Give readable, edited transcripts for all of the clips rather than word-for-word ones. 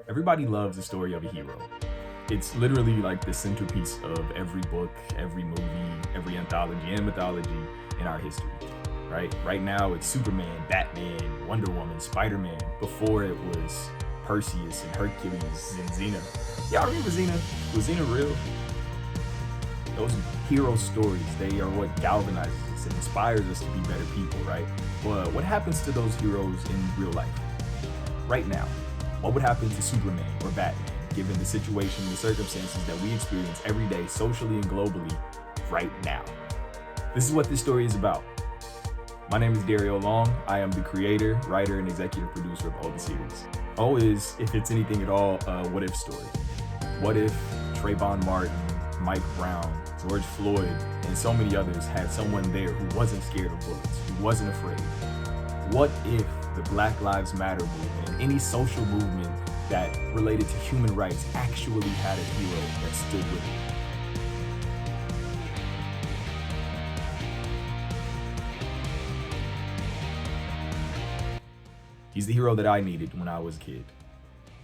Everybody loves the story of a hero. It's literally like the centerpiece of every book, every movie, every anthology and mythology in our history, right? Right now it's Superman, Batman, Wonder Woman, Spider-Man. Before it was Perseus and Hercules and Xena. Y'all remember Xena? Was Xena real? Those hero stories, they are what galvanizes us and inspires us to be better people, right? But what happens to those heroes in real life? Right now, what would happen to Superman or Batman, given the situation and the circumstances that we experience every day, socially and globally, right now? This is what this story is about. My name is Dario Long. I am the creator, writer, and executive producer of all the series. O is, if it's anything at all, a what if story. What if Trayvon Martin, Mike Brown, George Floyd, and so many others had someone there who wasn't scared of bullets, who wasn't afraid? What if the Black Lives Matter movement and any social movement that related to human rights actually had a hero that stood with it? He's the hero that I needed when I was a kid.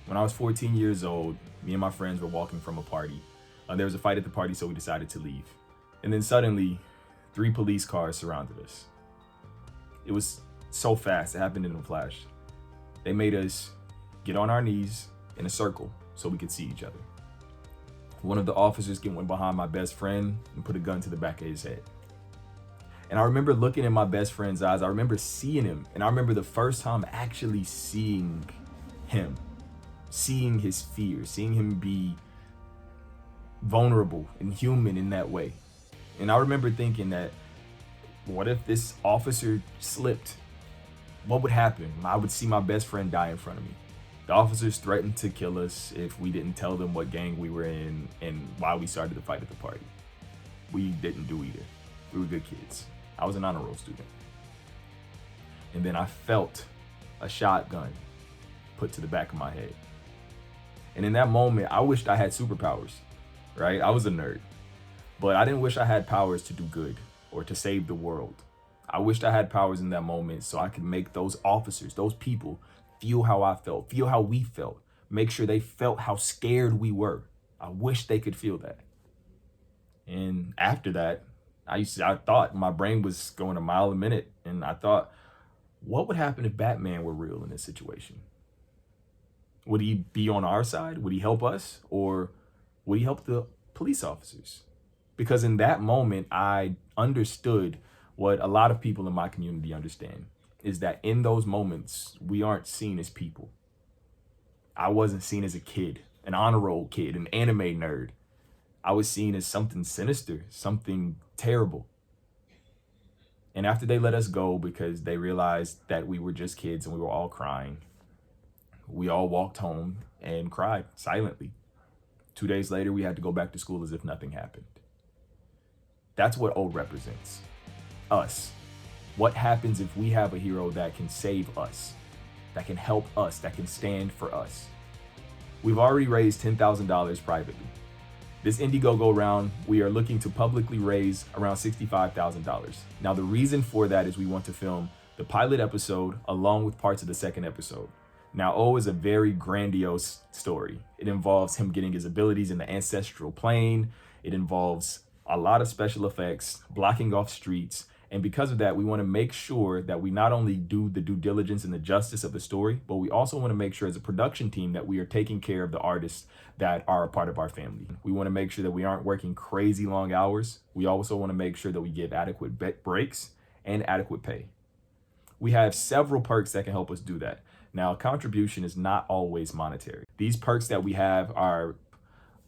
When I was 14 years old, me and my friends were walking from a party. There was a fight at the party, so we decided to leave. And then suddenly, 3 police cars surrounded us. It was so fast, it happened in a flash. They made us get on our knees in a circle so we could see each other. One of the officers went behind my best friend and put a gun to the back of his head. And I remember looking in my best friend's eyes. I remember seeing him. And I remember the first time actually seeing him, seeing his fear, seeing him be vulnerable and human in that way. And I remember thinking that, what if this officer slipped? What would happen? I would see my best friend die in front of me. The officers threatened to kill us if we didn't tell them what gang we were in and why we started the fight at the party. We didn't do either. We were good kids. I was an honor roll student. And then I felt a shotgun put to the back of my head. And in that moment, I wished I had superpowers, right? I was a nerd, but I didn't wish I had powers to do good or to save the world. I wished I had powers in that moment so I could make those officers, those people, feel how I felt, feel how we felt, make sure they felt how scared we were. I wish they could feel that. And after that, I thought my brain was going a mile a minute, and I thought, what would happen if Batman were real in this situation? Would he be on our side? Would he help us? Or would he help the police officers? Because in that moment, I understood what a lot of people in my community understand, is that in those moments, we aren't seen as people. I wasn't seen as a kid, an honor roll kid, an anime nerd. I was seen as something sinister, something terrible. And after they let us go because they realized that we were just kids and we were all crying, we all walked home and cried silently. 2 days later, we had to go back to school as if nothing happened. That's what O represents. Us. What happens if we have a hero that can save us, that can help us, that can stand for us? We've already raised $10,000 privately. This Indiegogo round, we are looking to publicly raise around $65,000. Now, the reason for that is we want to film the pilot episode along with parts of the second episode. Now, O is a very grandiose story. It involves him getting his abilities in the ancestral plane. It involves a lot of special effects, blocking off streets. And because of that, we want to make sure that we not only do the due diligence and the justice of the story, but we also want to make sure as a production team that we are taking care of the artists that are a part of our family. We want to make sure that we aren't working crazy long hours. We also want to make sure that we give adequate breaks and adequate pay. We have several perks that can help us do that. Now, contribution is not always monetary. These perks that we have are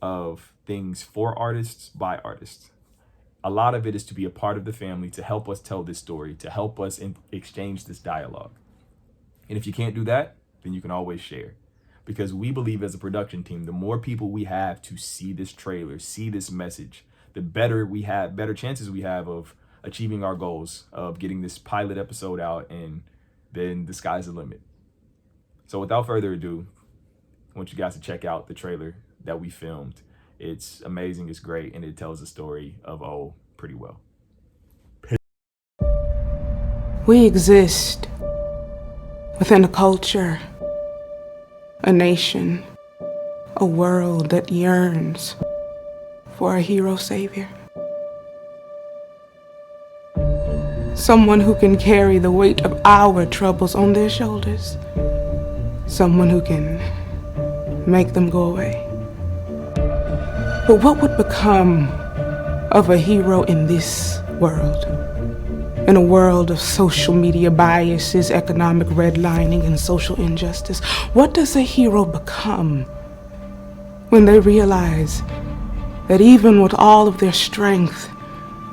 of things for artists, by artists. A lot of it is to be a part of the family, to help us tell this story, to help us exchange this dialogue. And if you can't do that, then you can always share. Because we believe as a production team, the more people we have to see this trailer, see this message, the better chances we have of achieving our goals, of getting this pilot episode out, and then the sky's the limit. So without further ado, I want you guys to check out the trailer that we filmed. It's amazing, it's great, and it tells the story of O pretty well. We exist within a culture, a nation, A world that yearns for a hero savior. Someone who can carry the weight of our troubles on their shoulders. Someone who can make them go away. But what would become of a hero in this world? In a world of social media biases, economic redlining, and social injustice, what does a hero become when they realize that even with all of their strength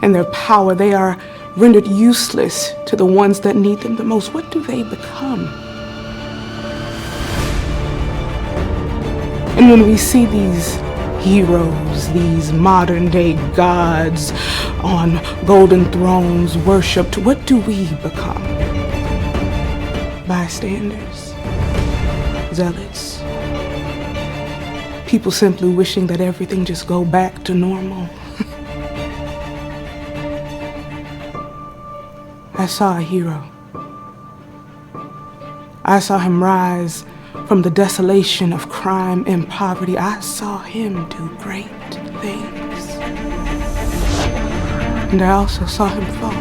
and their power, they are rendered useless to the ones that need them the most? What do they become? And when we see these heroes, these modern-day gods on golden thrones worshipped, what do we become? Bystanders, zealots, people simply wishing that everything just go back to normal. I saw a hero. I saw him rise from the desolation of crime and poverty. I saw him do great things. And I also saw him fall.